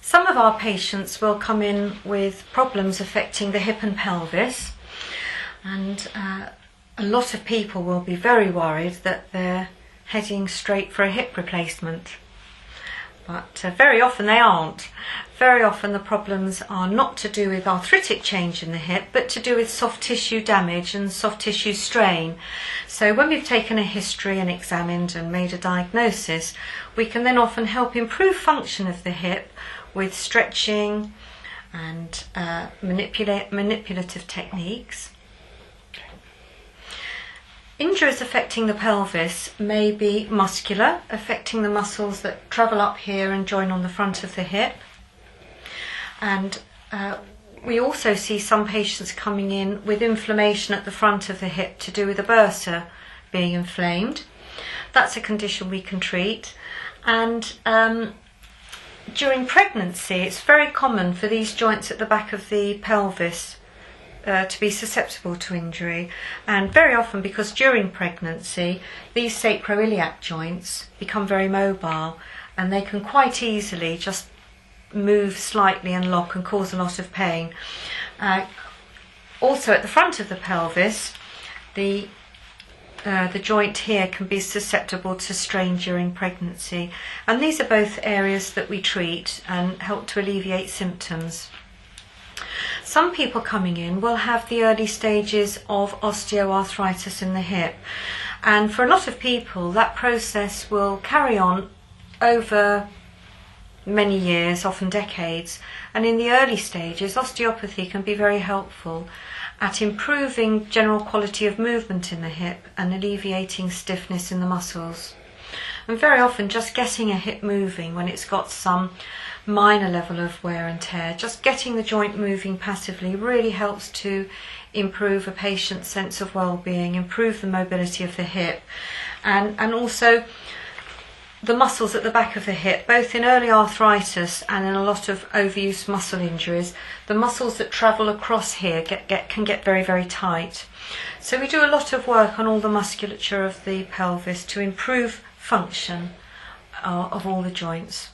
Some of our patients will come in with problems affecting the hip and pelvis, and a lot of people will be very worried that they're heading straight for a hip replacement. But very often they aren't. Very often the problems are not to do with arthritic change in the hip, but to do with soft tissue damage and soft tissue strain. So when we've taken a history and examined and made a diagnosis, we can then often help improve function of the hip with stretching and manipulative techniques. Injuries affecting the pelvis may be muscular, affecting the muscles that travel up here and join on the front of the hip. And we also see some patients coming in with inflammation at the front of the hip to do with the bursa being inflamed. That's a condition we can treat. And during pregnancy, it's very common for these joints at the back of the pelvis to be susceptible to injury, and very often because during pregnancy these sacroiliac joints become very mobile and they can quite easily just move slightly and lock and cause a lot of pain. Also at the front of the pelvis, the joint here can be susceptible to strain during pregnancy, and these are both areas that we treat and help to alleviate symptoms. Some people coming in will have the early stages of osteoarthritis in the hip, and for a lot of people that process will carry on over many years, often decades, and in the early stages osteopathy can be very helpful at improving general quality of movement in the hip and alleviating stiffness in the muscles. And very often just getting a hip moving when it's got some minor level of wear and tear, just getting the joint moving passively really helps to improve a patient's sense of well-being, improve the mobility of the hip, and also the muscles at the back of the hip, both in early arthritis and in a lot of overuse muscle injuries. The muscles that travel across here can get very, very tight. So we do a lot of work on all the musculature of the pelvis to improve function of all the joints.